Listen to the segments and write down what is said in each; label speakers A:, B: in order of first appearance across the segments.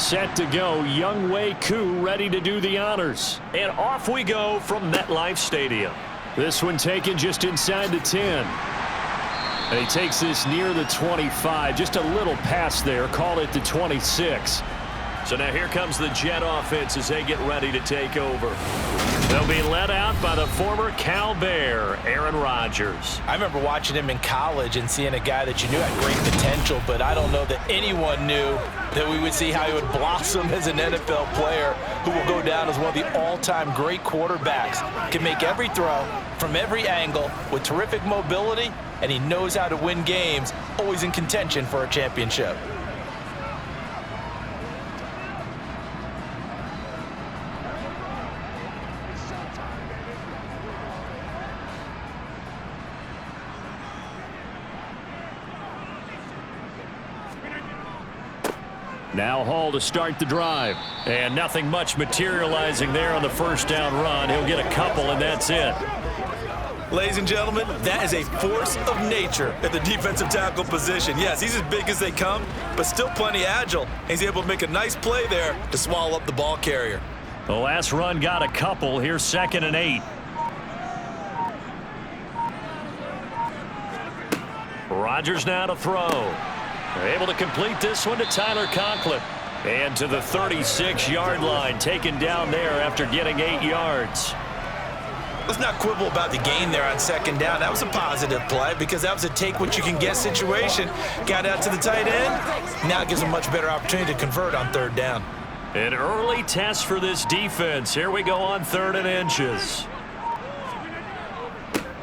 A: set to go. Younghoe Koo ready to do the honors. And off we go from MetLife Stadium. This one taken just inside the 10. And he takes this near the 25. Just a little pass there. Call it the 26. So now here comes the Jet offense as they get ready to take over. They'll be led out by the former Cal Bear, Aaron Rodgers.
B: I remember watching him in college and seeing a guy that you knew had great potential, but I don't know that anyone knew that we would see how he would blossom as an NFL player who will go down as one of the all-time great quarterbacks. Can make every throw from every angle with terrific mobility, and he knows how to win games, always in contention for a championship.
A: Now Hall to start the drive. And nothing much materializing there on the first down run. He'll get a couple, and that's it.
C: Ladies and gentlemen, that is a force of nature at the defensive tackle position. Yes, he's as big as they come, but still plenty agile. He's able to make a nice play there to swallow up the ball carrier.
A: The last run got a couple. Here's 2nd and 8. Rodgers now to throw. They're able to complete this one to Tyler Conklin. And to the 36-yard line, taken down there after getting 8 yards.
C: Let's not quibble about the gain there on 2nd down. That was a positive play because that was a take-what-you-can-get situation. Got out to the tight end. Now it gives them a much better opportunity to convert on 3rd down.
A: An early test for this defense. Here we go on 3rd and inches.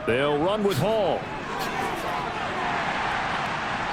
A: They'll run with Hall.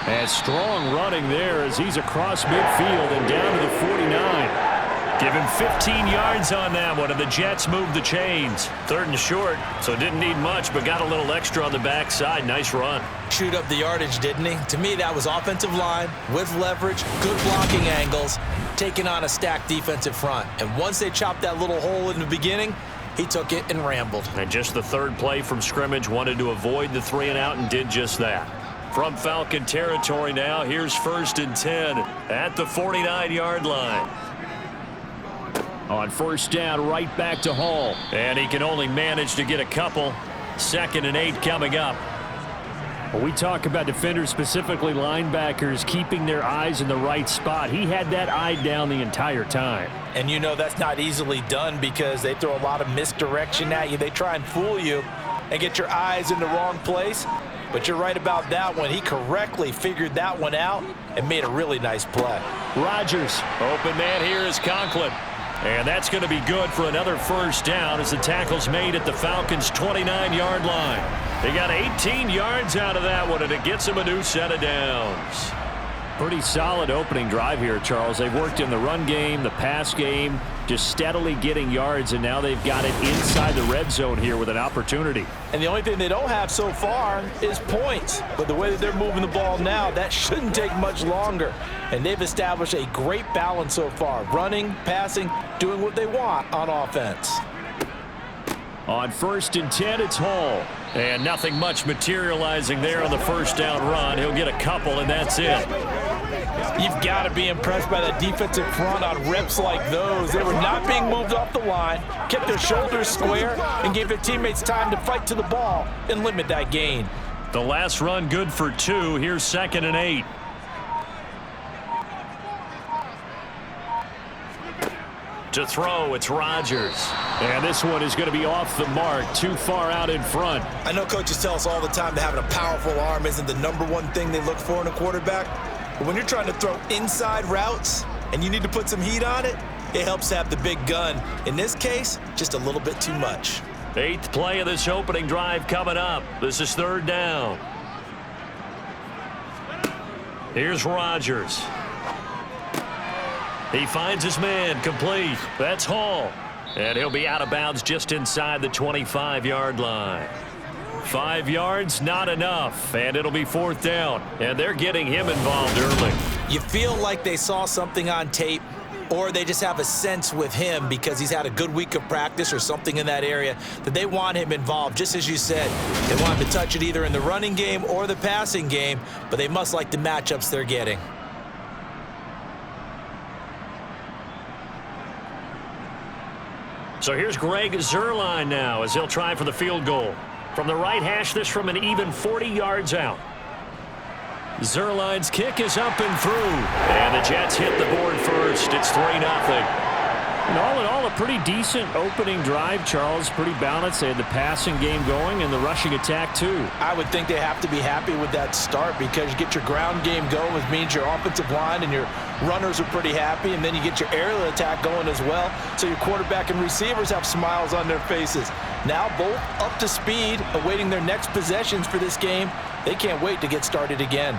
A: And strong running there as he's across midfield and down to the 49. Give him 15 yards on that one, and the Jets move the chains. 3rd and short, so didn't need much, but got a little extra on the backside. Nice run.
B: Chewed up the yardage, didn't he? To me, that was offensive line with leverage, good blocking angles, taking on a stacked defensive front. And once they chopped that little hole in the beginning, he took it and rambled.
A: And just the 3rd play from scrimmage, wanted to avoid the 3 and out and did just that. From Falcon territory now, here's 1st and 10 at the 49-yard line. On 1st down, right back to Hall. And he can only manage to get a couple. 2nd and 8 coming up. When we talk about defenders, specifically linebackers, keeping their eyes in the right spot, he had that eye down the entire time.
B: And you know that's not easily done because they throw a lot of misdirection at you. They try and fool you and get your eyes in the wrong place. But you're right about that one. He correctly figured that one out and made a really nice play.
A: Rodgers, open man here is Conklin. And that's going to be good for another 1st down as the tackle's made at the Falcons' 29-yard line. They got 18 yards out of that one, and it gets them a new set of downs. Pretty solid opening drive here, Charles. They've worked in the run game, the pass game, just steadily getting yards, and now they've got it inside the red zone here with an opportunity.
B: And the only thing they don't have so far is points. But the way that they're moving the ball now, that shouldn't take much longer. And they've established a great balance so far. Running, passing, doing what they want on offense.
A: On 1st and 10, it's Hall. And nothing much materializing there on the 1st down run. He'll get a couple, and that's it.
B: You've got to be impressed by that defensive front on reps like those. They were not being moved off the line, kept their shoulders square, and gave their teammates time to fight to the ball and limit that gain.
A: The last run good for 2. Here's 2nd and 8. To throw, it's Rodgers. And this one is going to be off the mark, too far out in front.
C: I know coaches tell us all the time that having a powerful arm isn't the #1 thing they look for in a quarterback. But when you're trying to throw inside routes and you need to put some heat on it, it helps to have the big gun. In this case, just a little bit too much.
A: 8th play of this opening drive coming up. This is 3rd down. Here's Rodgers. He finds his man, complete. That's Hall. And he'll be out of bounds just inside the 25-yard line. 5 yards, not enough. And it'll be 4th down. And they're getting him involved early.
B: You feel like they saw something on tape, or they just have a sense with him because he's had a good week of practice or something in that area that they want him involved. Just as you said, they want him to touch it either in the running game or the passing game, but they must like the matchups they're getting.
A: So here's Greg Zuerlein now as he'll try for the field goal. From the right hash, this from an even 40 yards out. Zuerlein's kick is up and through. And the Jets hit the board first. It's 3-0.
D: And all in all, a pretty decent opening drive, Charles. Pretty balanced. They had the passing game going and the rushing attack, too.
B: I would think they have to be happy with that start because you get your ground game going, which means your offensive line and your runners are pretty happy, and then you get your aerial attack going as well. So your quarterback and receivers have smiles on their faces. Now both up to speed, awaiting their next possessions for this game. They can't wait to get started again.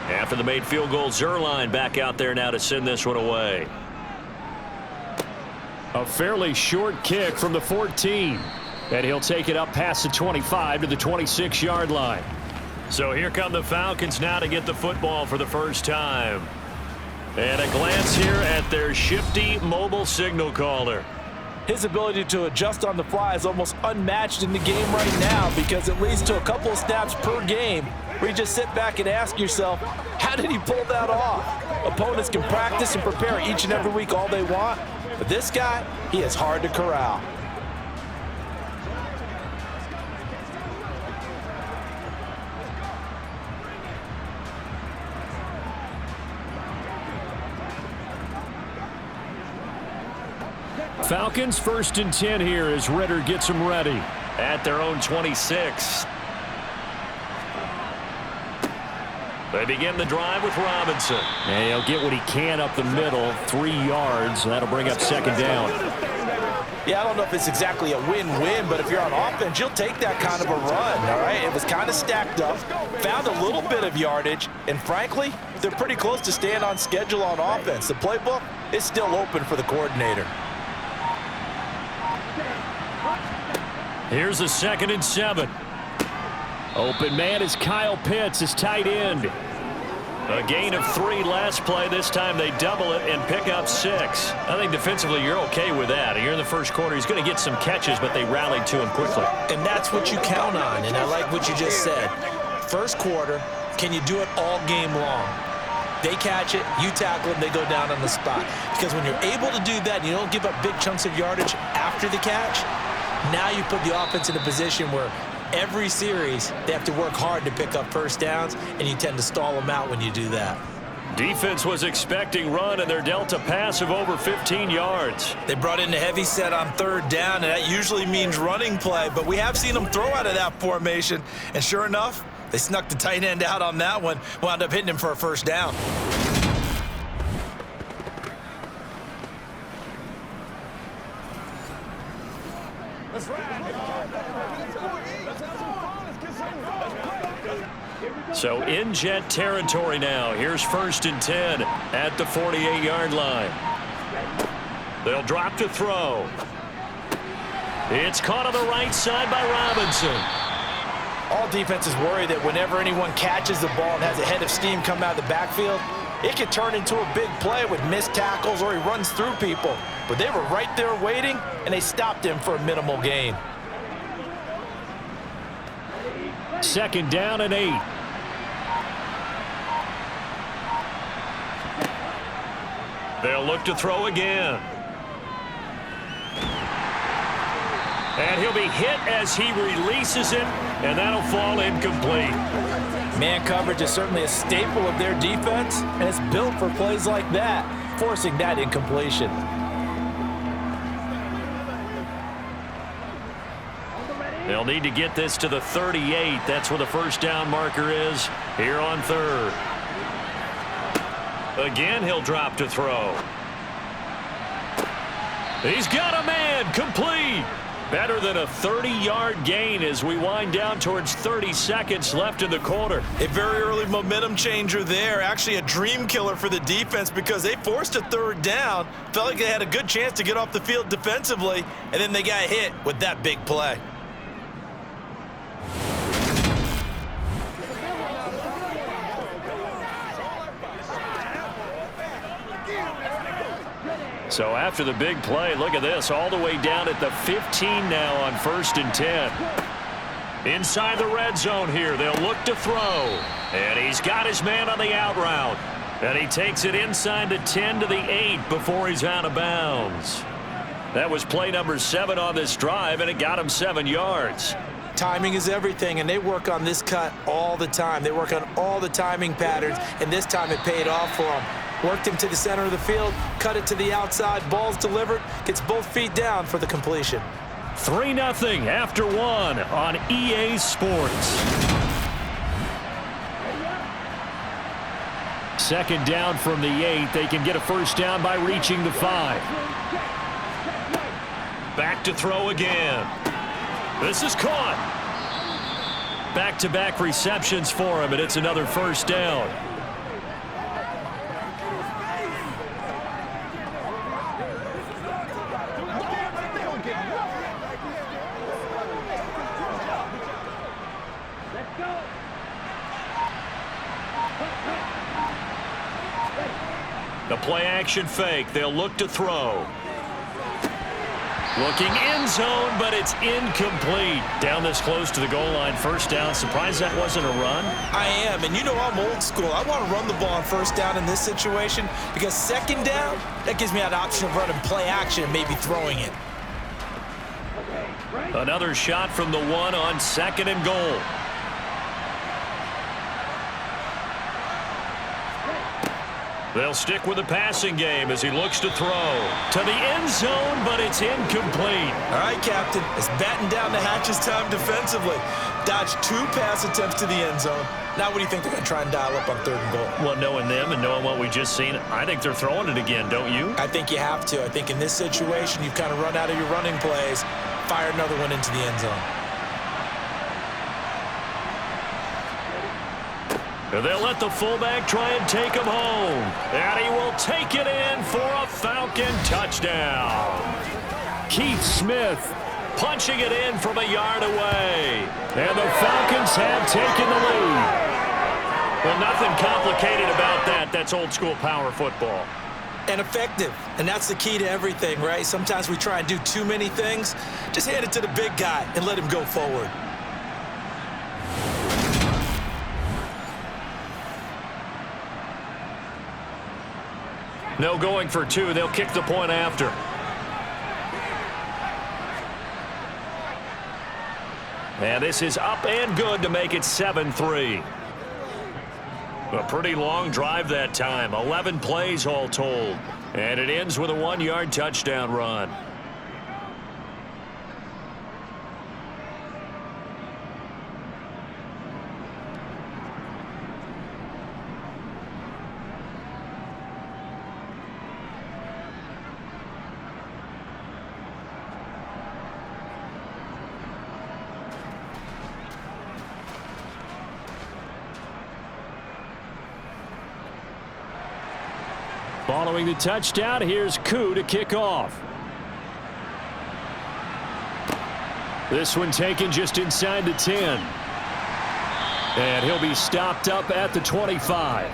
A: After the made field goal, Zuerlein back out there now to send this one away.
D: A fairly short kick from the 14. And he'll take it up past the 25 to the 26-yard line.
A: So here come the Falcons now to get the football for the first time. And a glance here at their shifty mobile signal caller.
B: His ability to adjust on the fly is almost unmatched in the game right now because it leads to a couple of snaps per game where you just sit back and ask yourself, how did he pull that off? Opponents can practice and prepare each and every week all they want, but this guy, he is hard to corral.
D: Falcons 1st and 10 here as Ritter gets them ready.
A: At their own 26. They begin the drive with Robinson.
D: And he'll get what he can up the middle, 3 yards. That'll bring up 2nd down.
B: Yeah, I don't know if it's exactly a win-win, but if you're on offense, you'll take that kind of a run, all right? It was kind of stacked up, found a little bit of yardage, and frankly, they're pretty close to staying on schedule on offense. The playbook is still open for the coordinator.
D: Here's a 2nd and 7. Open man is Kyle Pitts, his tight end.
A: A gain of 3 last play. This time they double it and pick up 6. I think defensively you're okay with that. You're in the first quarter. He's going to get some catches, but they rallied to him quickly.
C: And that's what you count on, and I like what you just said. First quarter, can you do it all game long? They catch it, you tackle them, they go down on the spot. Because when you're able to do that and you don't give up big chunks of yardage after the catch, now you put the offense in a position where every series they have to work hard to pick up first downs, and you tend to stall them out when you do that.
A: Defense was expecting run, and they're dealt a pass of over 15 yards.
C: They brought in a heavy set on 3rd down, and that usually means running play, but we have seen them throw out of that formation, and sure enough, they snuck the tight end out on that one, wound up hitting him for a first down.
A: So in Jet territory now. Here's 1st and 10 at the 48-yard line. They'll drop to throw. It's caught on the right side by Robinson.
B: All defenses worry that whenever anyone catches the ball and has a head of steam come out of the backfield, it can turn into a big play with missed tackles or he runs through people. But they were right there waiting, and they stopped him for a minimal gain.
D: 2nd down and 8.
A: They'll look to throw again. And he'll be hit as he releases it, and that'll fall incomplete.
B: Man coverage is certainly a staple of their defense, and it's built for plays like that, forcing that incompletion.
A: They'll need to get this to the 38. That's where the first down marker is here on 3rd. Again, he'll drop to throw. He's got a man, complete. Better than a 30-yard gain as we wind down towards 30 seconds left in the quarter.
C: A very early momentum changer there. Actually a dream killer for the defense because they forced a 3rd down. Felt like they had a good chance to get off the field defensively, and then they got hit with that big play.
A: So after the big play, look at this, all the way down at the 15 now on 1st and 10. Inside the red zone here, they'll look to throw. And he's got his man on the out route. And he takes it inside the 10 to the 8 before he's out of bounds. That was play number 7 on this drive, and it got him 7 yards.
C: Timing is everything, and they work on this cut all the time. They work on all the timing patterns, and this time it paid off for them. Worked him to the center of the field, cut it to the outside, ball's delivered, gets both feet down for the completion.
A: 3-0 after 1 on EA Sports. Second down from the 8. They can get a first down by reaching the 5. Back to throw again. This is caught. Back-to-back receptions for him, and it's another first down. The play-action fake. They'll look to throw. Looking end zone, but it's incomplete. Down this close to the goal line. First down. Surprised that wasn't a run?
C: I am, and you know I'm old school. I want to run the ball on first down in this situation because second down, that gives me an option of running play action and maybe throwing it.
A: Another shot from the 1 on 2nd and goal. They'll stick with the passing game as he looks to throw. To the end zone, but it's incomplete.
C: All right, Captain. It's batting down the hatches time defensively. Dodged 2 pass attempts to the end zone. Now what do you think they're going to try and dial up on 3rd and goal?
A: Well, knowing them and knowing what we just seen, I think they're throwing it again, don't you?
C: I think you have to. I think in this situation, you've kind of run out of your running plays. Fire another one into the end zone.
A: They'll let the fullback try and take him home. And he will take it in for a Falcon touchdown. Keith Smith punching it in from a yard away. And the Falcons have taken the lead. Well, nothing complicated about that. That's old school power football.
C: And effective. And that's the key to everything, right? Sometimes we try and do too many things. Just hand it to the big guy and let him go forward.
A: No going for 2. They'll kick the point after. And this is up and good to make it 7-3. A pretty long drive that time. 11 plays all told. And it ends with a 1-yard touchdown run. Following the touchdown, here's Koo to kick off. This one taken just inside the 10. And he'll be stopped up at the 25.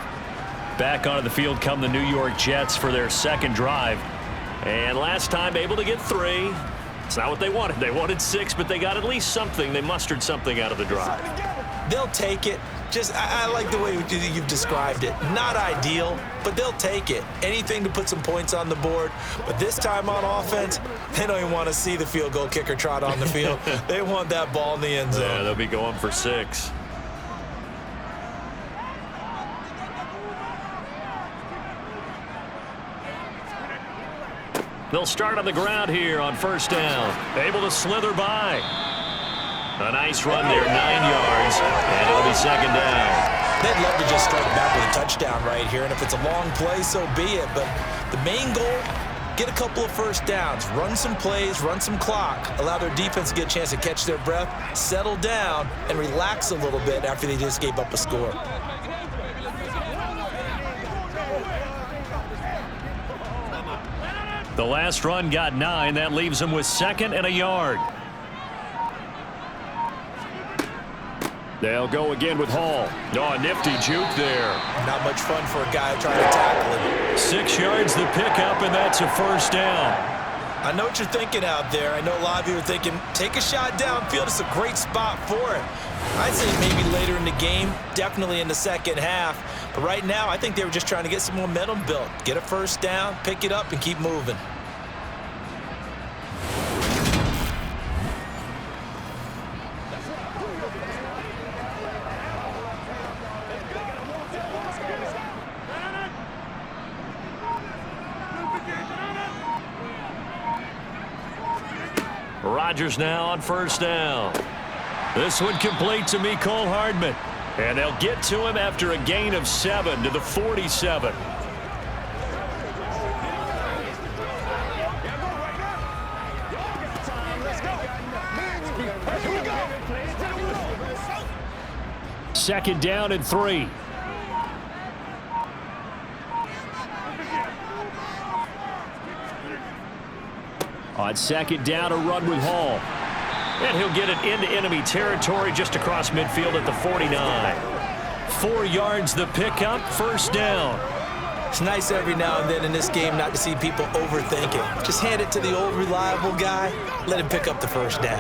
A: Back onto the field come the New York Jets for their second drive. And last time able to get 3. It's not what they wanted. They wanted 6, but they got at least something. They mustered something out of the drive.
C: They'll take it. I like the way you've described it. Not ideal, but they'll take it. Anything to put some points on the board. But this time on offense, they don't even want to see the field goal kicker trot on the field. They want that ball in the end zone.
A: Yeah, they'll be going for 6. They'll start on the ground here on first down. Able to slither by. A nice run there, 9 yards, and it'll be second down.
C: They'd love to just strike back with a touchdown right here, and if it's a long play, so be it. But the main goal, get a couple of first downs, run some plays, run some clock, allow their defense to get a chance to catch their breath, settle down, and relax a little bit after they just gave up a score.
A: The last run got 9. That leaves them with 2nd and a yard. They'll go again with Hall. Oh, a nifty juke there.
C: Not much fun for a guy trying to tackle him.
A: 6 yards the pickup, and that's a first down.
C: I know what you're thinking out there. I know a lot of you are thinking, take a shot downfield. It's a great spot for it. I'd say maybe later in the game, definitely in the second half. But right now, I think they were just trying to get some momentum built. Get a first down, pick it up, and keep moving.
A: Rodgers now on first down. This one complete to Mecole Hardman. And they'll get to him after a gain of 7 to the 47.
D: Second down and 3. On second down, a run with Hall.
A: And he'll get it into enemy territory just across midfield at the 49. 4 yards the pickup, first down.
C: It's nice every now and then in this game not to see people overthink it. Just hand it to the old reliable guy, let him pick up the first down.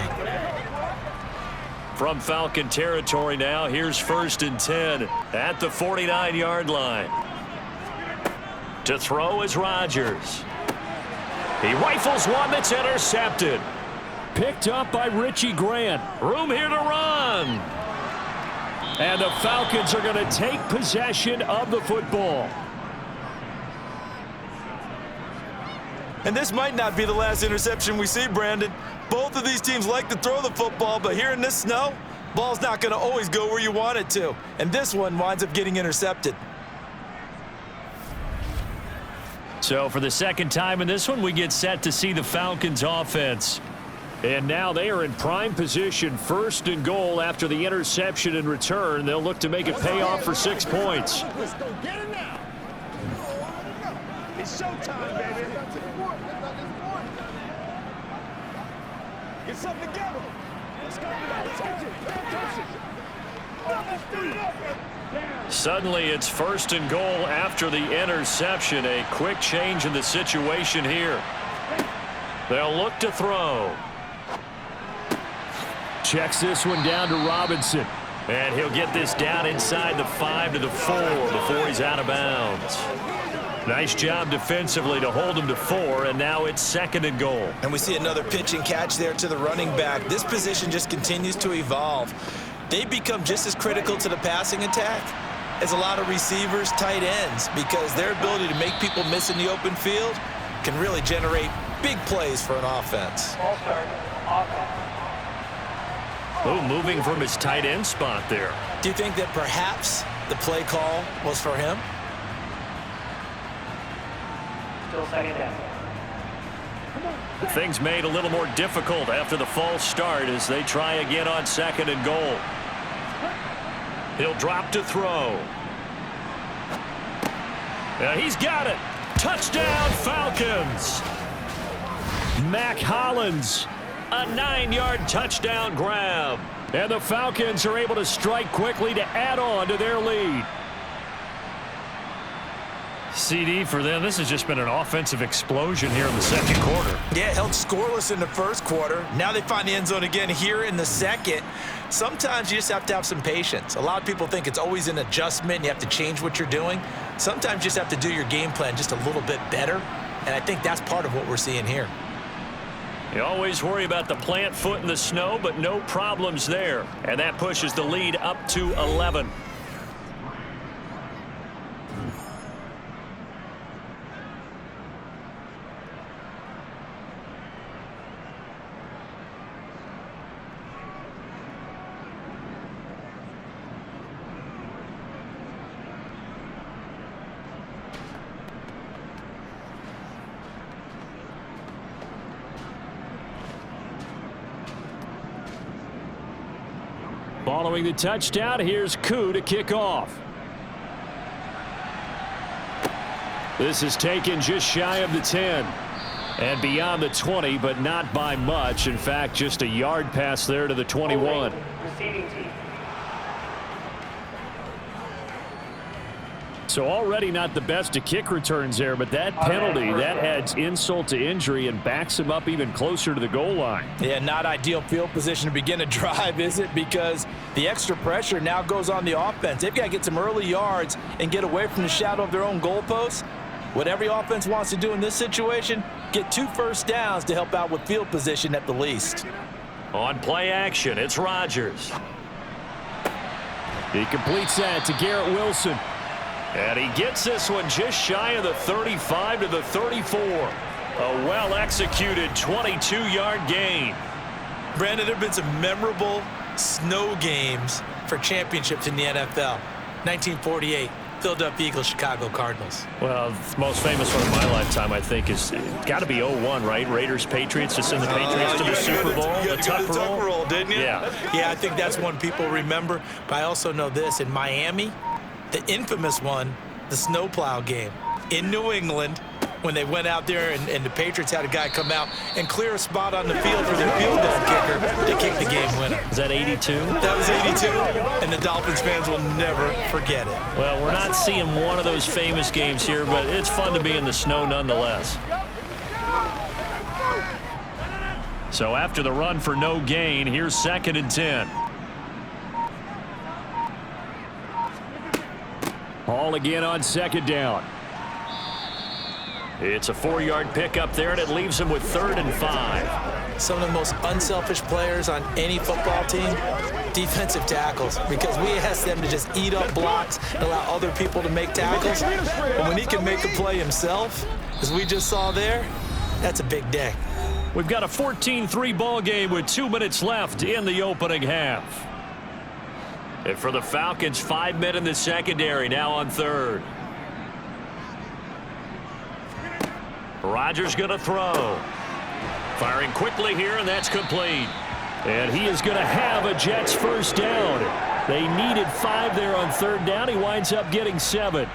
A: From Falcon territory now, here's first and 10 at the 49-yard line. To throw is Rodgers. He rifles one that's intercepted.
D: Picked up by Richie Grant.
A: Room here to run.
D: And the Falcons are going to take possession of the football.
C: And this might not be the last interception we see, Brandon. Both of these teams like to throw the football, but here in this snow, ball's not going to always go where you want it to. And this one winds up getting intercepted.
A: So for the second time in this one, we get set to see the Falcons offense.
D: And now they are in prime position, first and goal after the interception and return. They'll look to make it pay off for 6 points.
E: Let's go get it now. It's showtime, baby. Get something together. Let's go.
A: Suddenly it's first and goal after the interception. A quick change in the situation here. They'll look to throw.
D: Checks this one down to Robinson.
A: And he'll get this down inside the 5 to the 4 before he's out of bounds. Nice job defensively to hold him to 4, and now it's second and goal.
C: And we see another pitch and catch there to the running back. This position just continues to evolve. They become just as critical to the passing attack as a lot of receivers, tight ends, because their ability to make people miss in the open field can really generate big plays for an offense.
A: Oh, moving from his tight end spot there.
C: Do you think that perhaps the play call was for him?
F: Still second down.
A: Things made a little more difficult after the false start as they try again on second and goal. He'll drop to throw. He's got it. Touchdown, Falcons.
D: Mac Hollins.
A: A 9-yard touchdown grab.
D: And the Falcons are able to strike quickly to add on to their lead.
A: CD for them, this has just been an offensive explosion here in the second quarter.
C: Yeah, held scoreless in the first quarter. Now they find the end zone again here in the second. Sometimes you just have to have some patience. A lot of people think it's always an adjustment and you have to change what you're doing. Sometimes you just have to do your game plan just a little bit better, and I think that's part of what we're seeing here.
A: You always worry about the plant foot in the snow, but no problems there. And that pushes the lead up to 11.
D: Following the touchdown, here's Koo to kick off. This is taken just shy of the 10. And beyond the 20, but not by much. In fact, just a yard pass there to the 21.
F: Receiving team.
D: So already not the best of kick returns there, but that penalty, that adds insult to injury and backs him up even closer to the goal line.
B: Yeah, not ideal field position to begin a drive, is it? Because the extra pressure now goes on the offense. They've got to get some early yards and get away from the shadow of their own goalposts. What every offense wants to do in this situation, get 2 first downs to help out with field position at the least.
A: On play action, it's Rodgers.
D: He completes that to Garrett Wilson.
A: And he gets this one just shy of the 35 to the 34. A well-executed 22-yard gain.
C: Brandon, there have been some memorable snow games for championships in the NFL. 1948, Philadelphia Eagles, Chicago Cardinals.
A: Well, the most famous one of my lifetime, I think, is got to be 01, right? Raiders, Patriots, to send the Patriots to the Super Bowl.
C: You had to go to the Tuck roll, didn't you?
A: Yeah.
C: Yeah, I think that's one people remember. But I also know this. In Miami, the infamous one, the snowplow game in New England, when they went out there and the Patriots had a guy come out and clear a spot on the field for their field goal kicker to kick the game winner.
A: Is that 82?
C: That was 82, and the Dolphins fans will never forget it.
A: Well, we're not seeing one of those famous games here, but it's fun to be in the snow nonetheless. So after the run for no gain, here's 2nd and 10.
D: Hall again on 2nd down.
A: It's a 4-yard pickup there, and it leaves him with 3rd and 5.
C: Some of the most unselfish players on any football team, defensive tackles, because we ask them to just eat up blocks and allow other people to make tackles. But when he can make a play himself, as we just saw there, that's a big day.
A: We've got a 14-3 ball game with 2 minutes left in the opening half. And for the Falcons, 5 men in the secondary, now on 3rd. Rodgers going to throw. Firing quickly here, and that's complete.
D: And he is going to have a Jets first down. They needed 5 there on 3rd down. He winds up getting 7.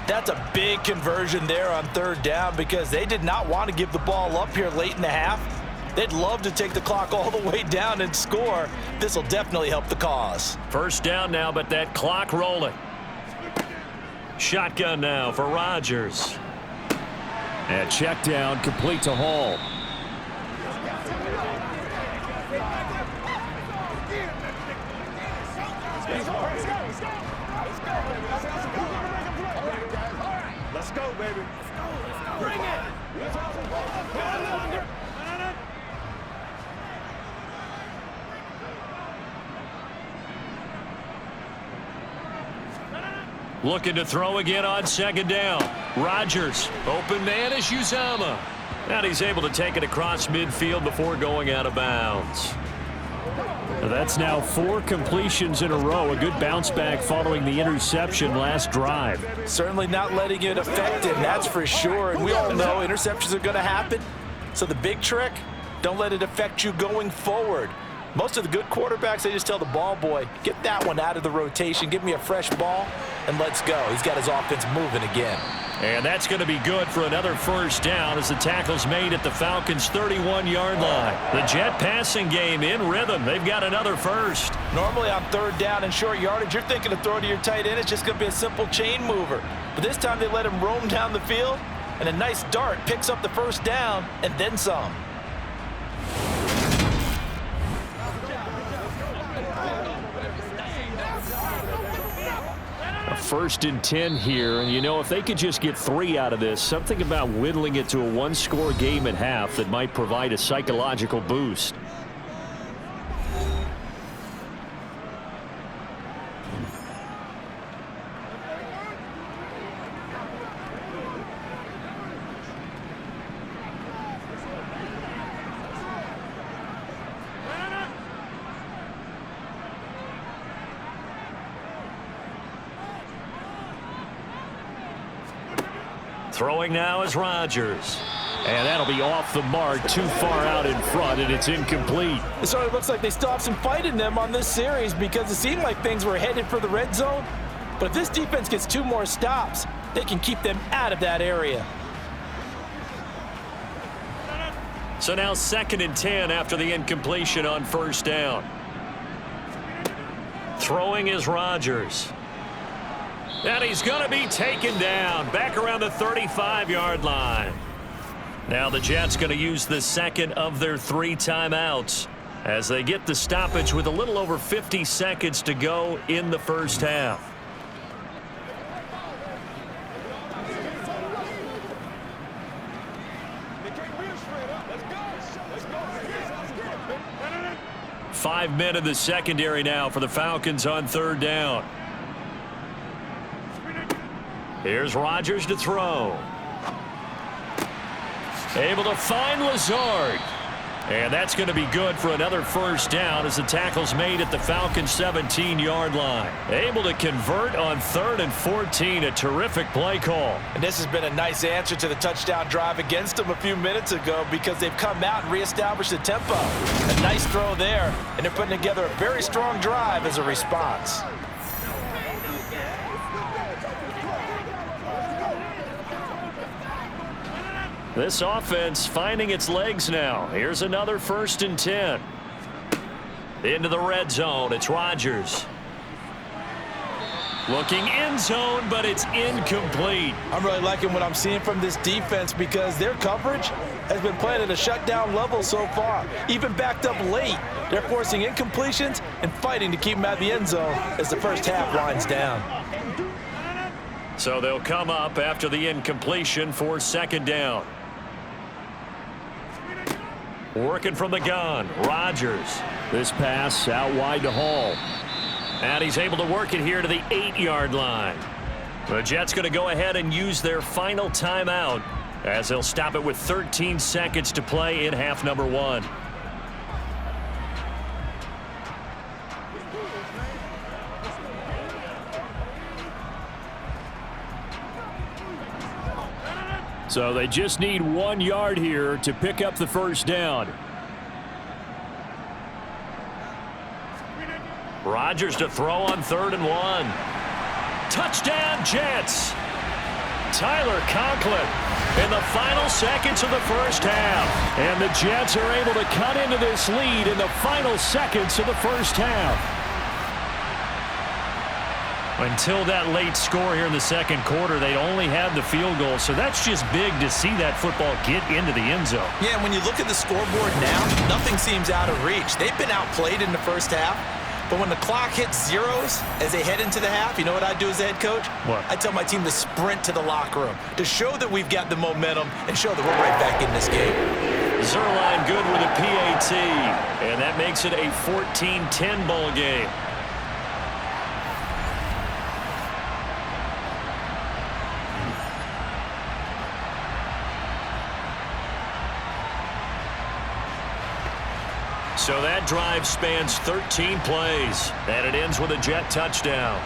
B: That's a big conversion there on 3rd down because they did not want to give the ball up here late in the half. They'd love to take the clock all the way down and score. This will definitely help the cause.
A: First down now, but that clock rolling. Shotgun now for Rodgers.
D: And check down, complete to Hall.
E: Let's go, baby. Bring it.
A: Looking to throw again on 2nd down. Rodgers, open man is Uzama. And he's able to take it across midfield before going out of bounds.
D: That's now 4 completions in a row. A good bounce back following the interception last drive.
B: Certainly not letting it affect him, that's for sure. And we all know interceptions are going to happen. So the big trick, don't let it affect you going forward. Most of the good quarterbacks, they just tell the ball boy, get that one out of the rotation, give me a fresh ball, and let's go. He's got his offense moving again.
A: And that's going to be good for another first down as the tackle's made at the Falcons' 31-yard line. The Jet passing game in rhythm. They've got another first.
B: Normally on 3rd down and short yardage, you're thinking of throwing to your tight end. It's just going to be a simple chain mover. But this time they let him roam down the field, and a nice dart picks up the first down and then some.
D: A 1st and 10 here, and you know, if they could just get 3 out of this, something about whittling it to a 1-score game at half that might provide a psychological boost.
A: Throwing now is Rodgers.
D: And that'll be off the mark, too far out in front, and it's incomplete.
B: It sort of looks like they still have some fight in them on this series because it seemed like things were headed for the red zone. But if this defense gets 2 more stops, they can keep them out of that area.
A: So now 2nd and 10 after the incompletion on 1st down. Throwing is Rodgers. And he's going to be taken down back around the 35-yard line. Now the Jets going to use the second of their 3 timeouts as they get the stoppage with a little over 50 seconds to go in the first half. Five men in the secondary now for the Falcons on 3rd down. Here's Rodgers to throw. Able to find Lazard. And that's going to be good for another first down as the tackle's made at the Falcons' 17-yard line. Able to convert on 3rd and 14. A terrific play call.
B: And this has been a nice answer to the touchdown drive against them a few minutes ago because they've come out and reestablished the tempo. A nice throw there, and they're putting together a very strong drive as a response.
A: This offense finding its legs now. Here's another 1st and 10. Into the red zone. It's Rodgers. Looking end zone, but it's incomplete.
B: I'm really liking what I'm seeing from this defense because their coverage has been playing at a shutdown level so far. Even backed up late, they're forcing incompletions and fighting to keep them out of the end zone as the first half winds down.
A: So they'll come up after the incompletion for 2nd down. Working from the gun, Rodgers.
D: This pass out wide to Hall.
A: And he's able to work it here to the 8-yard line. The Jets going to go ahead and use their final timeout as they'll stop it with 13 seconds to play in half number 1.
D: So they just need 1 yard here to pick up the first down.
A: Rodgers to throw on 3rd and 1. Touchdown, Jets. Tyler Conklin in the final seconds of the first half.
D: And the Jets are able to cut into this lead in the final seconds of the first half.
A: Until that late score here in the 2nd quarter, they'd only had the field goal, so that's just big to see that football get into the end zone.
C: Yeah, and when you look at the scoreboard now, nothing seems out of reach. They've been outplayed in the first half, but when the clock hits zeros as they head into the half, you know what I do as a head coach?
A: What?
C: I tell my team to sprint to the locker room to show that we've got the momentum and show that we're right back in this game.
A: Zerline good with a PAT, and that makes it a 14-10 ball game. So that drive spans 13 plays, and it ends with a Jet touchdown.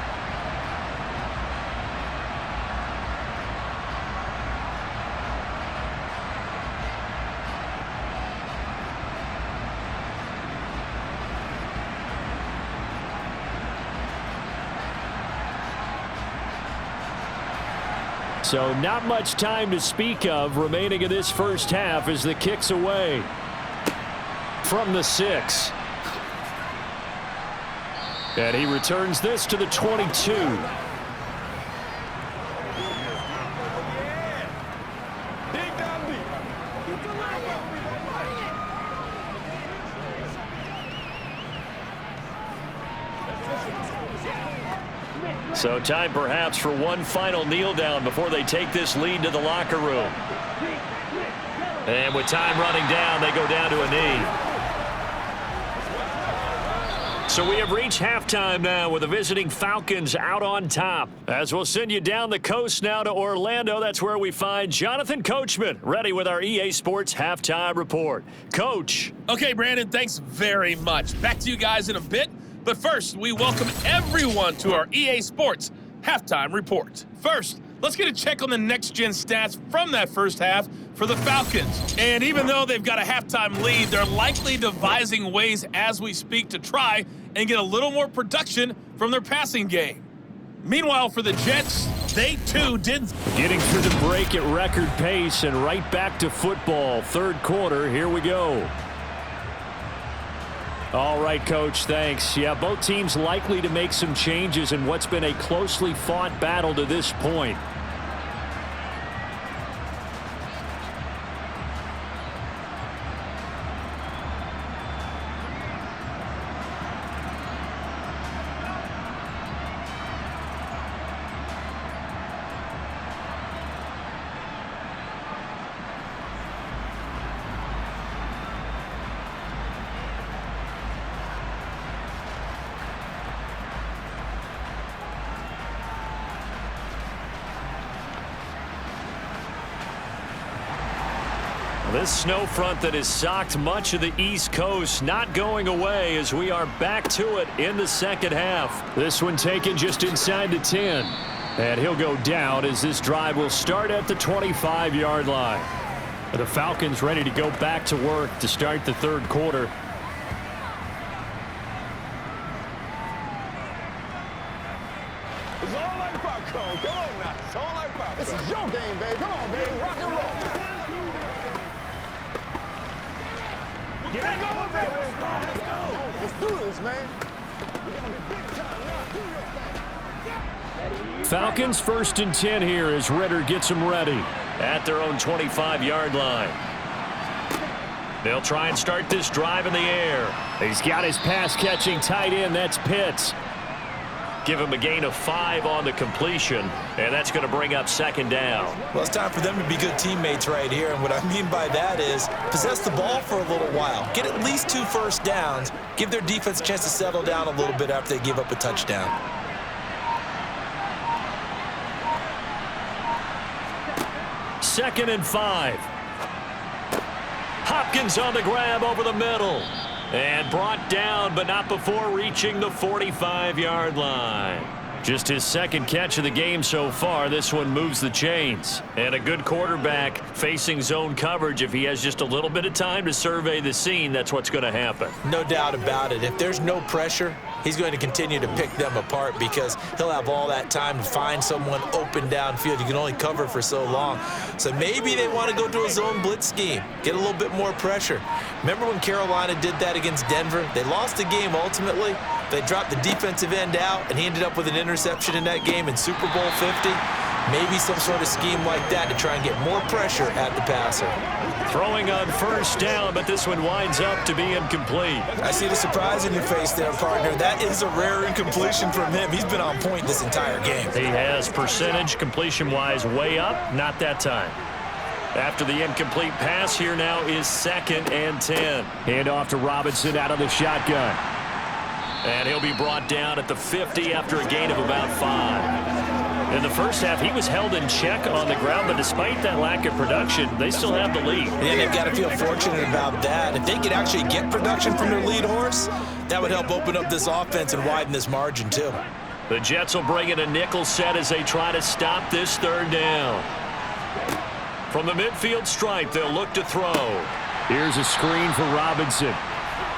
D: So not much time to speak of remaining in this first half as the kick's away. From the 6. And he returns this to the 22.
A: So time perhaps for one final kneel down before they take this lead to the locker room. And with time running down, they go down to a knee. So we have reached halftime now with the visiting Falcons out on top. As we'll send you down the coast now to Orlando, that's where we find Jonathan Coachman ready with our EA Sports halftime report. Coach.
G: Okay, Brandon, thanks very much. Back to you guys in a bit. But first, we welcome everyone to our EA Sports halftime report. First, let's get a check on the next-gen stats from that first half for the Falcons. And even though they've got a halftime lead, they're likely devising ways as we speak to try and get a little more production from their passing game. Meanwhile, for the Jets, they too did.
D: Getting through the break at record pace and right back to football. Third quarter, here we go. All right, Coach, thanks. Yeah, both teams likely to make some changes in what's been a closely fought battle to this point.
A: This snow front that has socked much of the East Coast not going away as we are back to it in the second half.
D: This one taken just inside the 10. And he'll go down as this drive will start at the 25-yard line. The Falcons ready to go back to work to start the third quarter.
E: It's all like popcorn. Come on now. It's all like popcorn. This is your game, baby. Come on, baby. Rock and roll. Get going, baby. Let's go. Let's do this, man.
D: Falcons 1st and 10 here as Ritter gets them ready.
A: At their own 25-yard line. They'll try and start this drive in the air.
D: He's got his pass-catching tight end. That's Pitts.
A: Give him a gain of 5 on the completion, and that's going to bring up second down.
C: Well, it's time for them to be good teammates right here, and what I mean by that is possess the ball for a little while. Get at least 2 first downs. Give their defense a chance to settle down a little bit after they give up a touchdown.
A: Second and 5. Hopkins on the grab over the middle. And brought down, but not before reaching the 45-yard line. Just his second catch of the game so far. This one moves the chains. And a good quarterback facing zone coverage. If he has just a little bit of time to survey the scene, that's what's going to happen.
C: No doubt about it. If there's no pressure, he's going to continue to pick them apart because he'll have all that time to find someone open downfield. You can only cover for so long. So maybe they want to go to a zone blitz scheme, get a little bit more pressure. Remember when Carolina did that against Denver? They lost the game ultimately. They dropped the defensive end out, and he ended up with an interception in that game in Super Bowl 50. Maybe some sort of scheme like that to try and get more pressure at the passer.
A: Throwing on first down, but this one winds up to be incomplete.
C: I see the surprise in your face there, partner. That is a rare incompletion from him. He's been on point this entire game.
A: He has percentage completion-wise way up, not that time. After the incomplete pass, here now is 2nd and 10.
D: Hand off to Robinson out of the shotgun.
A: And he'll be brought down at the 50 after a gain of about 5. In the first half, he was held in check on the ground, but despite that lack of production, they still have the lead.
C: Yeah, they've got to feel fortunate about that. If they could actually get production from their lead horse, that would help open up this offense and widen this margin too.
A: The Jets will bring in a nickel set as they try to stop this third down. From the midfield stripe, they'll look to throw.
D: Here's a screen for Robinson.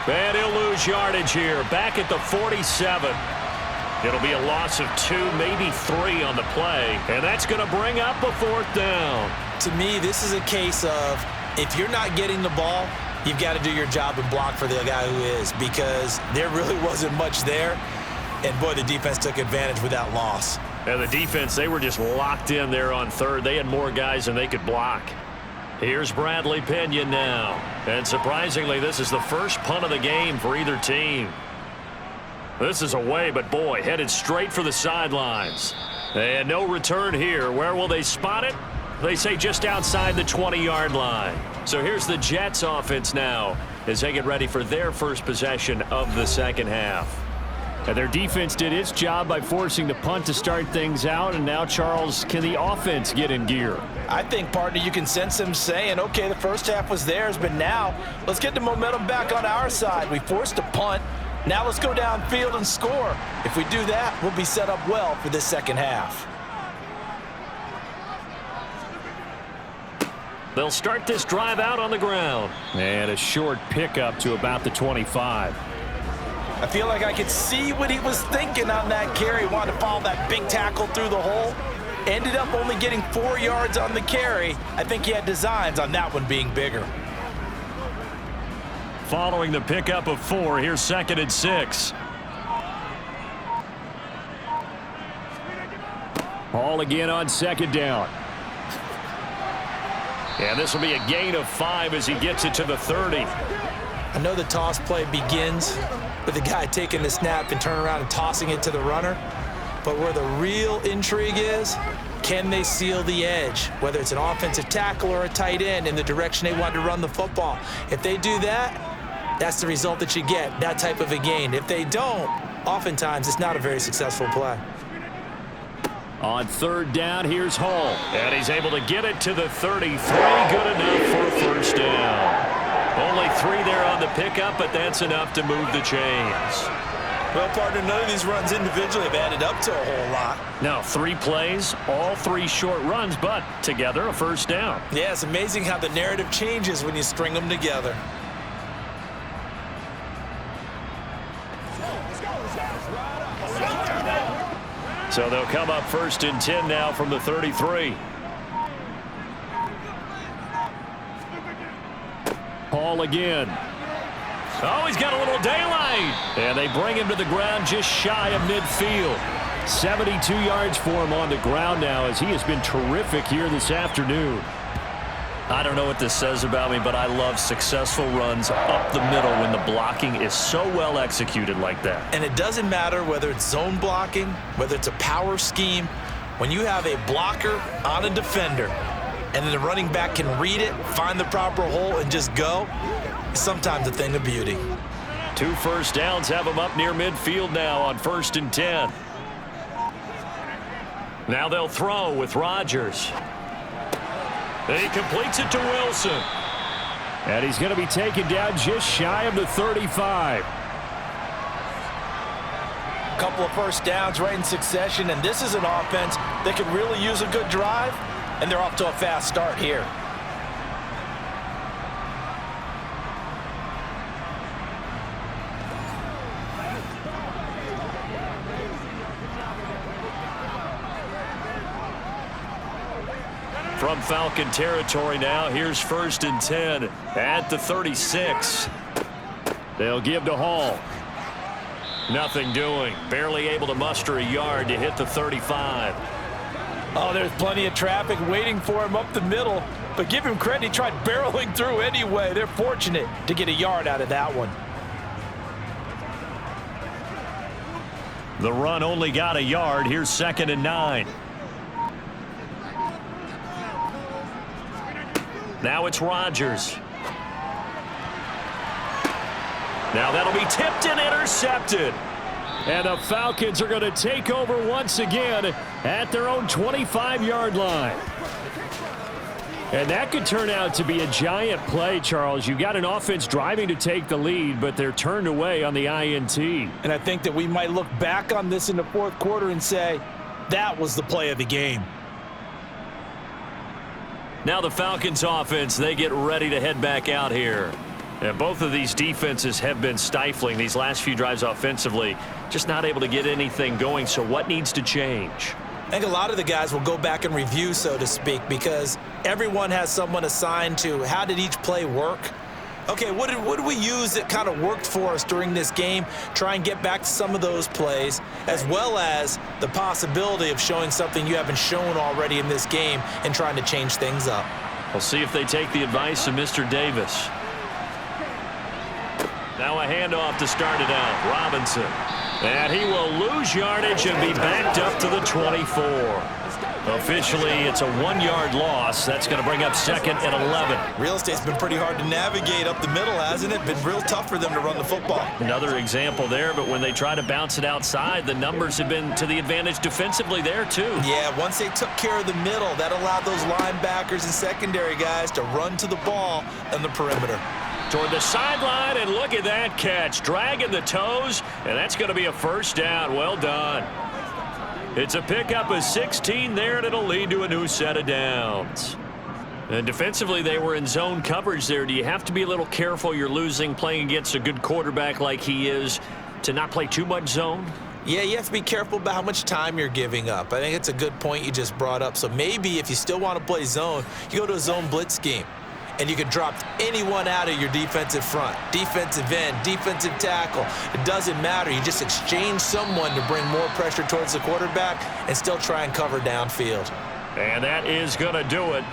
A: And he'll lose yardage here, back at the 47. It'll be a loss of 2, maybe 3 on the play, and that's going to bring up a 4th down.
C: To me, this is a case of if you're not getting the ball, you've got to do your job and block for the guy who is, because there really wasn't much there, and boy, the defense took advantage with that loss.
A: And the defense, they were just locked in there on third. They had more guys than they could block. Here's Bradley Pinion now. And surprisingly, this is the first punt of the game for either team. This is away, but boy, headed straight for the sidelines. And no return here. Where will they spot it? They say just outside the 20-yard line. So here's the Jets offense now as they get ready for their first possession of the second half.
D: And their defense did its job by forcing the punt to start things out. And now, Charles, can the offense get in gear?
B: I think, partner, you can sense him saying, okay, the first half was theirs, but now let's get the momentum back on our side. We forced a punt. Now let's go downfield and score. If we do that, we'll be set up well for this second half.
A: They'll start this drive out on the ground.
D: And a short pickup to about the 25.
B: I feel like I could see what he was thinking on that carry. He wanted to follow that big tackle through the hole. Ended up only getting 4 yards on the carry. I think he had designs on that one being bigger.
A: following the pickup of 4. Here's 2nd and 6.
D: Ball again on 2nd down.
A: And this will be a gain of 5 as he gets it to the 30.
C: I know the toss play begins with the guy taking the snap and turning around and tossing it to the runner. But where the real intrigue is, can they seal the edge, whether it's an offensive tackle or a tight end, in the direction they want to run the football? If they do that, that's the result that you get, that type of a gain. If they don't, oftentimes it's not a very successful play.
D: On 3rd down, here's Hall.
A: And he's able to get it to the 33. Good enough for a first down. Only 3 there on the pickup, but that's enough to move the chains.
C: Well, partner, none of these runs individually have added up to a whole lot.
A: Now 3 plays, all 3 short runs, but together a first down.
C: Yeah, it's amazing how the narrative changes when you string them together.
A: So they'll come up 1st and 10 now from the 33.
D: Hall again.
A: Oh, he's got a little daylight. And they bring him to the ground just shy of midfield.
D: 72 yards for him on the ground now, as he has been terrific here this afternoon.
A: I don't know what this says about me, but I love successful runs up the middle when the blocking is so well executed like that.
C: And it doesn't matter whether it's zone blocking, whether it's a power scheme. When you have a blocker on a defender and then the running back can read it, find the proper hole, and just go, it's sometimes a thing of beauty.
A: 2 first downs have him up near midfield now on 1st and 10. Now they'll throw with Rodgers. He completes it to Wilson.
D: And he's going to be taken down just shy of the 35.
B: A couple of first downs right in succession, and this is an offense that could really use a good drive, and they're off to a fast start here.
A: From Falcon territory now, here's 1st and 10 at the 36.
D: They'll give to Hall.
A: Nothing doing. Barely able to muster a yard to hit the 35.
B: Oh, there's plenty of traffic waiting for him up the middle, but give him credit, he tried barreling through anyway. They're fortunate to get a yard out of that one.
A: The run only got a yard. Here's 2nd and 9. Now it's Rodgers. Now that'll be tipped and intercepted.
D: And the Falcons are going to take over once again at their own 25-yard line. And that could turn out to be a giant play, Charles. You've got an offense driving to take the lead, but they're turned away on the INT.
B: And I think that we might look back on this in the 4th quarter and say, that was the play of the game.
A: Now the Falcons offense, they get ready to head back out here. And both of these defenses have been stifling these last few drives offensively. Just not able to get anything going, so what needs to change?
C: I think a lot of the guys will go back and review, so to speak, because everyone has someone assigned to how did each play work. Okay, what did we use that kind of worked for us during this game? Try and get back to some of those plays, as well as the possibility of showing something you haven't shown already in this game and trying to change things up.
A: We'll see if they take the advice of Mr. Davis. Now a handoff to start it out. Robinson. And he will lose yardage and be backed up to the 24. Officially, it's a 1-yard loss. That's going to bring up 2nd and 11.
C: Real estate's been pretty hard to navigate up the middle, hasn't it? Been real tough for them to run the football.
A: Another example there, but when they try to bounce it outside, the numbers have been to the advantage defensively there, too.
C: Yeah, once they took care of the middle, that allowed those linebackers and secondary guys to run to the ball on the perimeter.
A: Toward the sideline, and look at that catch. Dragging the toes, and that's going to be a first down. Well done. It's a pickup of 16 there, and it'll lead to a new set of downs. And defensively, they were in zone coverage there. Do you have to be a little careful? You're losing, playing against a good quarterback like he is, to not play too much zone?
C: Yeah, you have to be careful about how much time you're giving up. I think it's a good point you just brought up. So maybe if you still want to play zone, you go to a zone blitz scheme. and you can drop anyone out of your defensive front. Defensive end, defensive tackle. It doesn't matter. You just exchange someone to bring more pressure towards the quarterback and still try and cover downfield.
A: And that is going to do it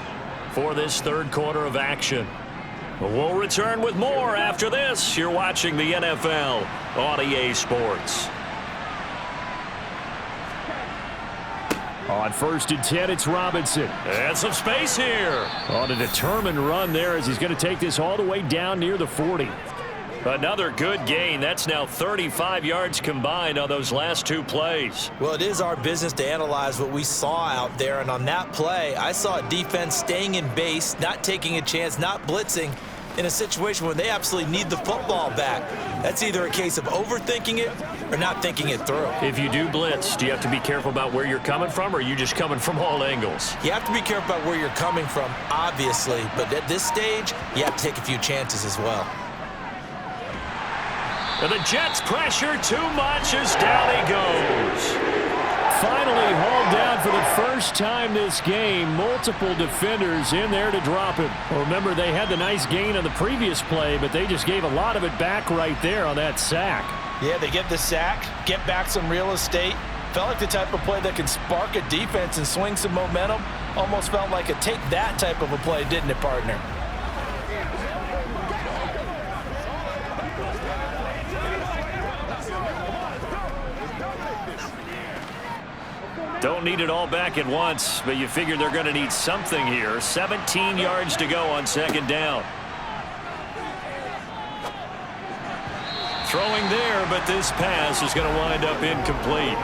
A: for this third quarter of action. We'll return with more after this. You're watching the NFL on EA Sports.
D: On 1st and 10, it's Robinson.
A: And some space here.
D: On a determined run there as he's going to take this all the way down near the 40.
A: Another good gain. That's now 35 yards combined on those last two plays.
C: Well, it is our business to analyze what we saw out there, and on that play, I saw a defense staying in base, not taking a chance, not blitzing, in a situation where they absolutely need the football back. That's either a case of overthinking it or not thinking it through.
A: If you do blitz, do you have to be careful about where you're coming from, or are you just coming from all angles?
C: You have to be careful about where you're coming from, obviously, but at this stage, you have to take a few chances as well.
A: And the Jets pressure too much as down he goes.
D: Finally hauled down for the first time this game. Multiple defenders in there to drop him. Well, remember, they had the nice gain on the previous play, but they just gave a lot of it back right there on that sack.
B: Yeah, they get the sack, get back some real estate. Felt like the type of play that can spark a defense and swing some momentum. Almost felt like a take that type of a play, didn't it, partner?
A: Don't need it all back at once, but you figure they're going to need something here. 17 yards to go on second down. Throwing there, but this pass is going to wind up incomplete.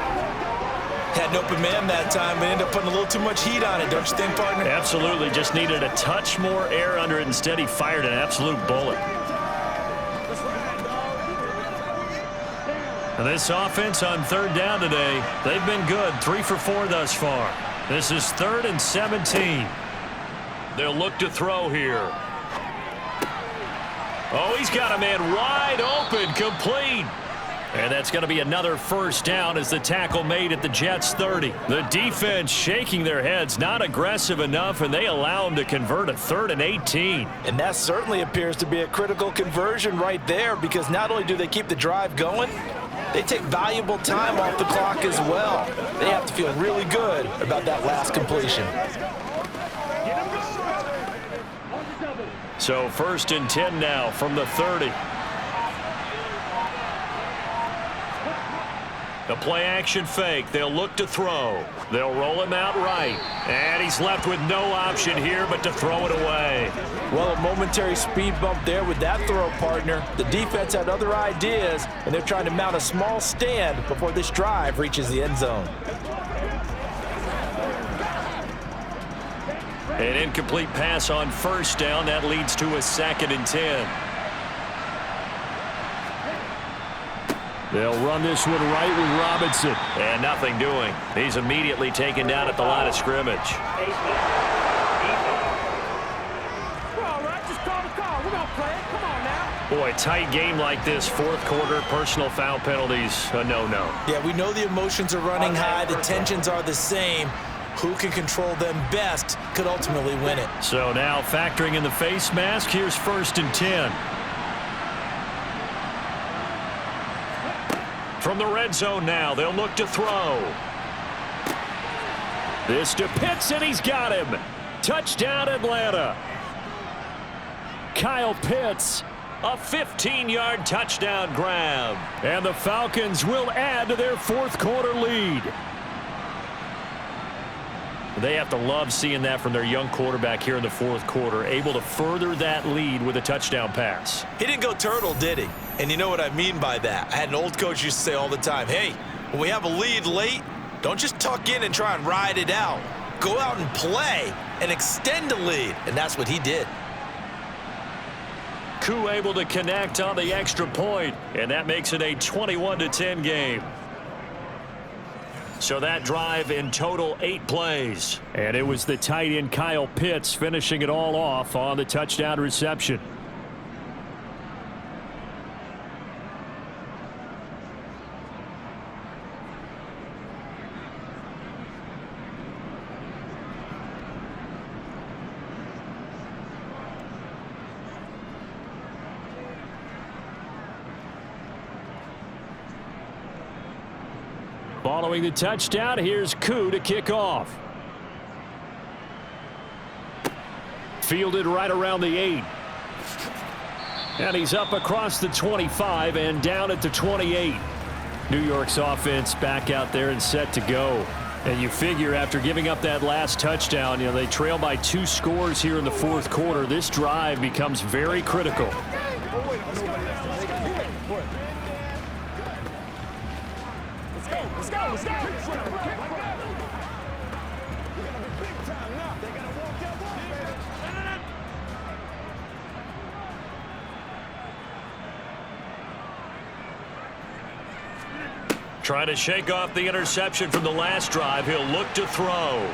C: Had an open man that time, but ended up putting a little too much heat on it, don't you think, partner?
A: Absolutely. Just needed a touch more air under it. Instead, he fired an absolute bullet. And this offense on third down today, they've been good. 3 for 4 thus far. This is 3rd and 17. They'll look to throw here. Oh, he's got a man wide open, complete. And that's going to be another first down as the tackle made at the Jets' 30. The defense shaking their heads, not aggressive enough, and they allow them to convert a 3rd and 18.
B: And that certainly appears to be a critical conversion right there, because not only do they keep the drive going, they take valuable time off the clock as well. They have to feel really good about that last completion.
A: So 1st and 10 now from the 30. The play action fake. They'll look to throw. They'll roll him out right. And he's left with no option here but to throw it away.
B: Well, a momentary speed bump there with that throw, partner. The defense had other ideas, and they're trying to mount a small stand before this drive reaches the end zone.
A: An incomplete pass on first down. That leads to a 2nd and 10.
D: They'll run this one right with Robinson.
A: And nothing doing. He's immediately taken down at the line of scrimmage.
E: We're all right. Just call the call. We're going to play it. Come on now.
A: Boy, tight game like this, 4th quarter, personal foul penalties, a no-no.
C: Yeah, we know the emotions are running high. The tensions are the same. Who can control them best could ultimately win it.
A: So now factoring in the face mask, here's 1st and 10. From the red zone now, they'll look to throw.
D: This to Pitts, and he's got him. Touchdown, Atlanta. Kyle Pitts,
A: A 15-yard touchdown grab.
D: and the Falcons will add to their 4th quarter lead.
A: They have to love seeing that from their young quarterback here in the 4th quarter, able to further that lead with a touchdown pass.
C: He didn't go turtle, did he? And you know what I mean by that. I had an old coach used to say all the time, hey, when we have a lead late, don't just tuck in and try and ride it out. Go out and play and extend the lead. And that's what he did.
A: Koo able to connect on the extra point, and that makes it a 21-10 game. So that drive in total 8 plays.
D: And it was the tight end Kyle Pitts finishing it all off on the touchdown reception. Following the touchdown, here's Koo to kick off. Fielded right around the 8. And he's up across the 25 and down at the 28. New York's offense back out there and set to go. And you figure after giving up that last touchdown, they trail by 2 scores here in the fourth quarter. This drive becomes very critical.
E: Let's go.
A: Trying to shake off the interception from the last drive. He'll look to throw.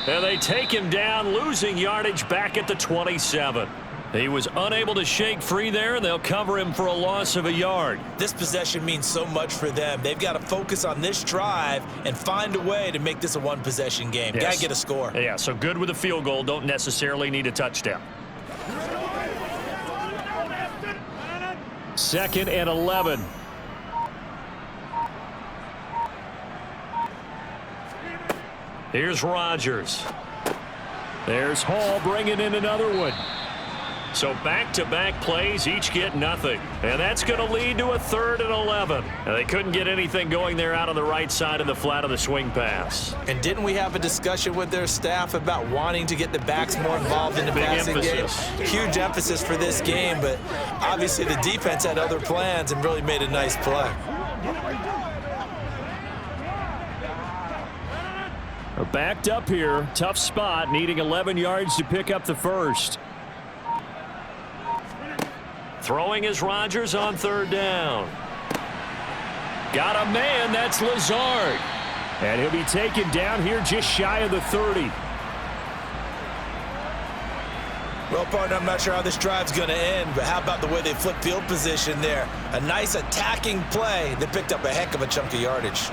A: And they take him down, losing yardage back at the 27. He was unable to shake free there, and they'll cover him for a loss of a yard.
C: This possession means so much for them. They've got to focus on this drive and find a way to make this a one-possession game.
A: Yes.
C: Got to get a score.
A: Yeah, so good with a field goal. Don't necessarily need a touchdown.
D: 2nd and 11.
A: Here's Rodgers.
D: There's Hall bringing in another one.
A: So back-to-back plays, each get nothing. And that's going to lead to a 3rd and 11. And they couldn't get anything going there out on the right side of the flat of the swing pass.
C: And didn't we have a discussion with their staff about wanting to get the backs more involved in the passing game? Huge emphasis for this game, but obviously the defense had other plans and really made a nice play.
D: Backed up here, tough spot, needing 11 yards to pick up the first.
A: Throwing is Rodgers on 3rd down.
D: Got a man, that's Lazard. And he'll be taken down here just shy of the 30.
C: Well, partner, I'm not sure how this drive's going to end, but how about the way they flip field position there? A nice attacking play that picked up a heck of a chunk of yardage.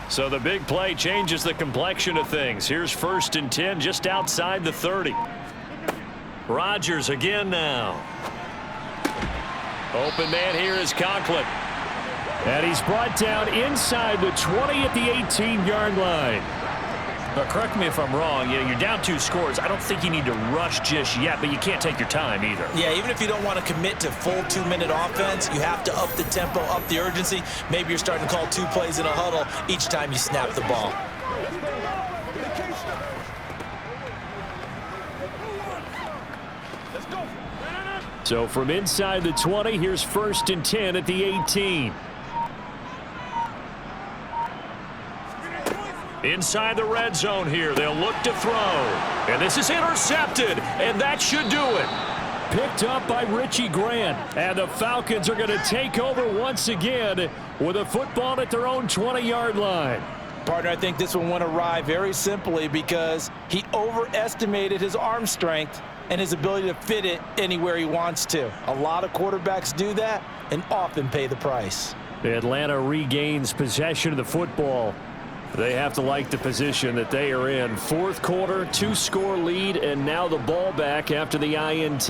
A: So the big play changes the complexion of things. Here's 1st and 10 just outside the 30. Rodgers again now. Open man here is Conklin.
D: And he's brought down inside the 20 at the 18-yard line.
A: But correct me if I'm wrong, you're down 2 scores. I don't think you need to rush just yet, but you can't take your time either.
C: Yeah, even if you don't want to commit to full 2-minute offense, you have to up the tempo, up the urgency. Maybe you're starting to call 2 plays in a huddle each time you snap the ball.
D: So from inside the 20, here's 1st and 10 at the 18.
A: Inside the red zone here, they'll look to throw. And this is intercepted, and that should do it.
D: Picked up by Richie Grant. And the Falcons are going to take over once again with a football at their own 20-yard line.
B: Partner, I think this one went awry very simply because he overestimated his arm strength and his ability to fit it anywhere he wants to. A lot of quarterbacks do that and often pay the price.
D: Atlanta regains possession of the football. They have to like the position that they are in. 4th quarter, 2-score lead, and now the ball back after the INT.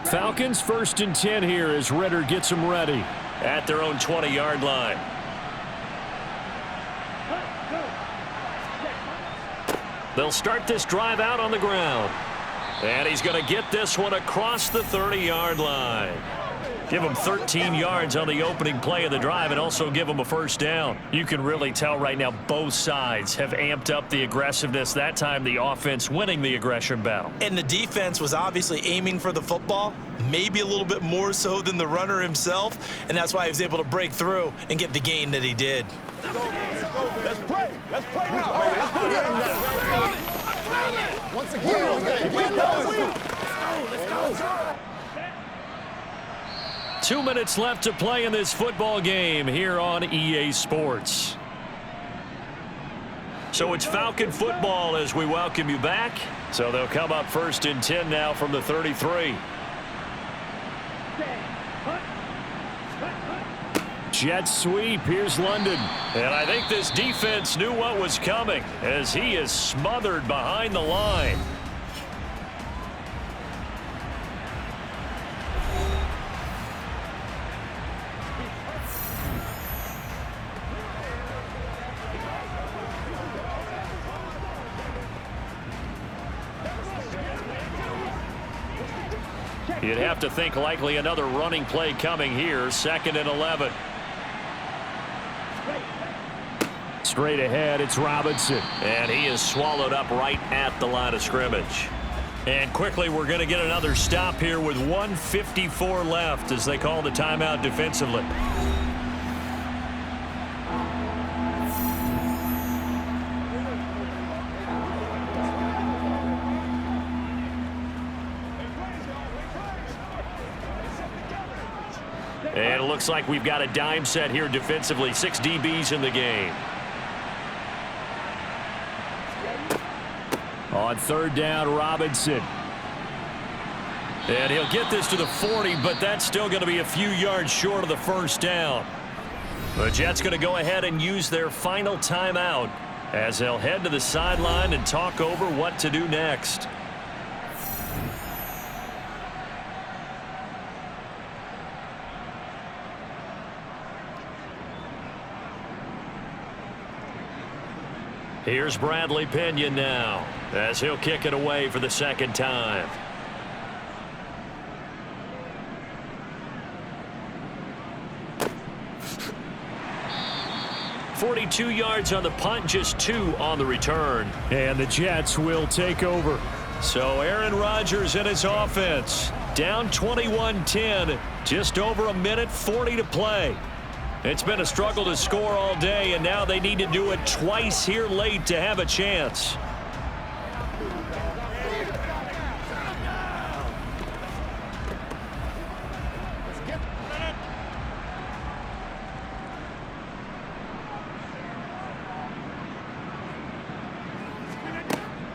D: Falcons 1st and 10 here as Ritter gets them ready.
A: At their own 20-yard line. They'll start this drive out on the ground. And he's going to get this one across the 30-yard line. Give him 13 yards on the opening play of the drive and also give him a 1st down. You can really tell right now both sides have amped up the aggressiveness. That time the offense winning the aggression battle.
C: And the defense was obviously aiming for the football, maybe a little bit more so than the runner himself, and that's why he was able to break through and get the gain that he did.
E: Let's play. Let's play now, baby. Let's play. Once again, let's go.
A: 2 minutes left to play in this football game here on EA Sports. So it's Falcon football as we welcome you back. So they'll come up 1st and 10 now from the 33.
D: jet sweep. Here's London.
A: And I think this defense knew what was coming as he is smothered behind the line. You'd have to think likely another running play coming here. 2nd and 11.
D: Straight ahead, it's Robinson.
A: And he is swallowed up right at the line of scrimmage. And quickly, we're going to get another stop here with 1:54 left as they call the timeout defensively. And it looks like we've got a dime set here defensively. 6 DBs in the game.
D: On 3rd down, Robinson.
A: And he'll get this to the 40, but that's still going to be a few yards short of the 1st down. The Jets going to go ahead and use their final timeout as they'll head to the sideline and talk over what to do next. Here's Bradley Pinion now as he'll kick it away for the 2nd time. .42 yards on the punt, just 2 on the return.
D: And the Jets will take over.
A: So Aaron Rodgers and his offense down 21-10, just over 1:40 to play. It's been a struggle to score all day, and now they need to do it twice here late to have a chance.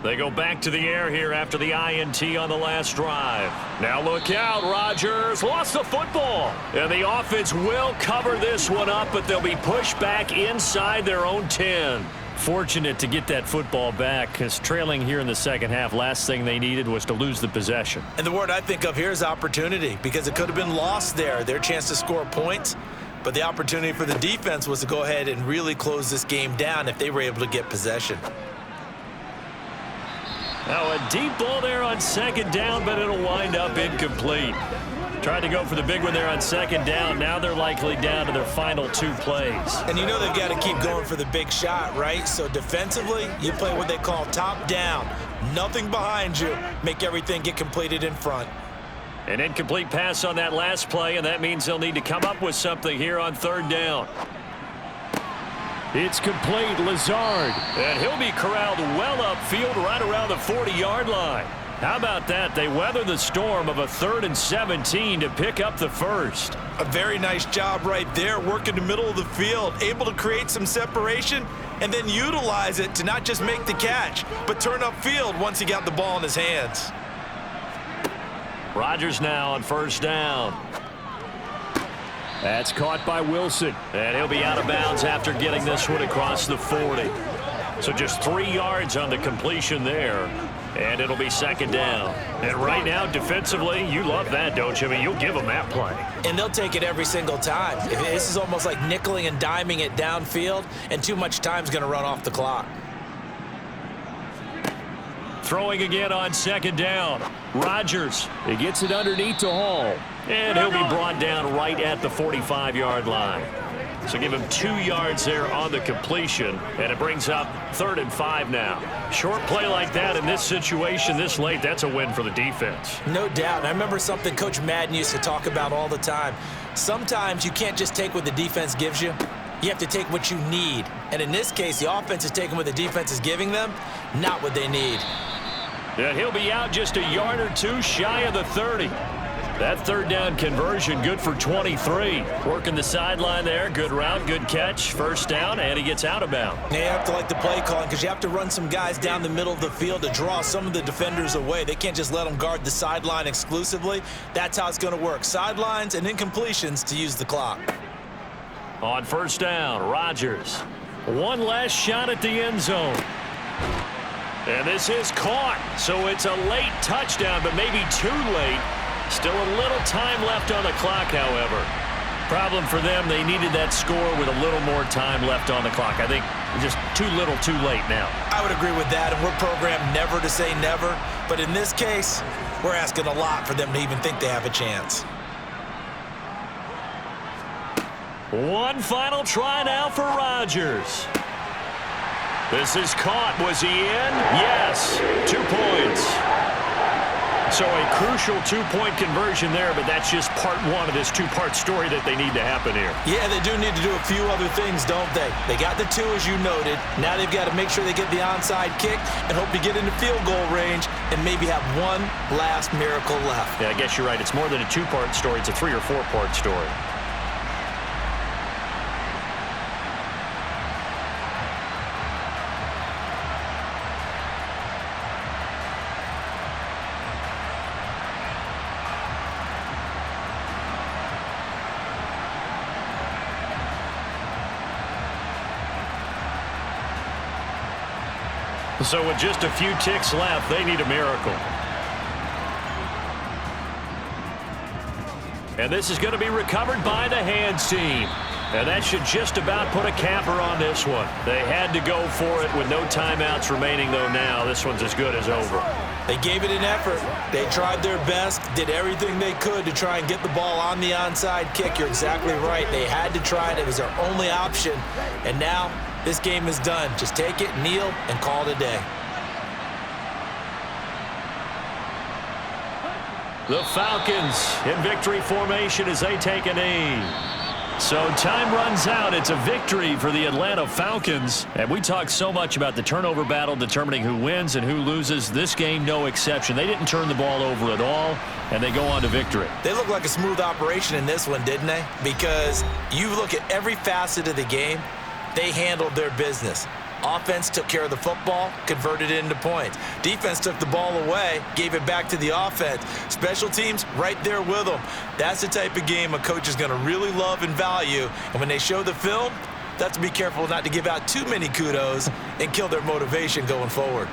A: They go back to the air here after the INT on the last drive. Now look out, Rodgers lost the football. And the offense will cover this one up, but they'll be pushed back inside their own 10.
D: Fortunate to get that football back, because trailing here in the 2nd half, last thing they needed was to lose the possession.
C: And the word I think of here is opportunity, because it could have been lost there, their chance to score points. But the opportunity for the defense was to go ahead and really close this game down if they were able to get possession.
A: Now a deep ball there on 2nd down, but it'll wind up incomplete. Tried to go for the big one there on 2nd down. Now they're likely down to their final 2 plays.
C: And you know they've got to keep going for the big shot, right? So defensively, you play what they call top down. Nothing behind you. Make everything get completed in front.
A: An incomplete pass on that last play, and that means they'll need to come up with something here on 3rd down.
D: It's complete. Lazard.
A: And he'll be corralled well upfield right around the 40-yard line. How about that? They weather the storm of a 3rd and 17 to pick up the 1st.
C: A very nice job right there, working the middle of the field, able to create some separation and then utilize it to not just make the catch, but turn upfield once he got the ball in his hands.
A: Rodgers now on 1st down.
D: That's caught by Wilson.
A: And he'll be out of bounds after getting this one across the 40. So just 3 yards on the completion there. And it'll be 2nd down. And right now, defensively, you love that, don't you? I mean, you'll give them that play.
C: And they'll take it every single time. This is almost like nickeling and diming it downfield, and too much time's going to run off the clock.
A: Throwing again on 2nd down. Rodgers.
D: He gets it underneath to Hall.
A: And he'll be brought down right at the 45-yard line. So give him 2 yards there on the completion, and it brings up 3rd and 5 now. Short play like that in this situation this late, that's a win for the defense.
C: No doubt. I remember something Coach Madden used to talk about all the time. Sometimes you can't just take what the defense gives you. You have to take what you need. And in this case, the offense is taking what the defense is giving them, not what they need.
A: And he'll be out just a yard or 2 shy of the 30. That 3rd down conversion good for 23. Working the sideline there. Good route, good catch. 1st down, and he gets out of bounds.
C: You have to like the play calling because you have to run some guys down the middle of the field to draw some of the defenders away. They can't just let them guard the sideline exclusively. That's how it's going to work. Sidelines and incompletions to use the clock.
A: On first down, Rodgers.
D: One last shot at the end zone.
A: And this is caught, so it's a late touchdown, but maybe too late. Still a little time left on the clock, however. Problem for them, they needed that score with a little more time left on the clock. I think just too little, too late now.
C: I would agree with that, and we're programmed never to say never. But in this case, we're asking a lot for them to even think they have a chance.
A: One final try now for Rodgers. This is caught. Was he in? Yes. 2 points. So a crucial two-point conversion there, but that's just part one of this two-part story that they need to happen here.
C: Yeah, they do need to do a few other things, don't they? They got the 2, as you noted. Now they've got to make sure they get the onside kick and hope to get into field goal range and maybe have one last miracle left.
A: Yeah, I guess you're right. It's more than a two-part story. It's a 3- or 4-part story. So with just a few ticks left, they need a miracle. And this is going to be recovered by the hands team. And that should just about put a capper on this one. They had to go for it with no timeouts remaining, though now. This one's as good as over.
C: They gave it an effort. They tried their best, did everything they could to try and get the ball on the onside kick. You're exactly right. They had to try it. It was their only option. And now this game is done. Just take it, kneel, and call it a day.
A: The Falcons in victory formation as they take a knee. So time runs out. It's a victory for the Atlanta Falcons. And we talk so much about the turnover battle determining who wins and who loses. This game, no exception. They didn't turn the ball over at all, and they go on to victory.
C: They look like a smooth operation in this one, didn't they? Because you look at every facet of the game, they handled their business. Offense took care of the football, converted it into points. Defense took the ball away, gave it back to the offense. Special teams right there with them. That's the type of game a coach is going to really love and value. And when they show the film, they have to be careful not to give out too many kudos and kill their motivation going forward.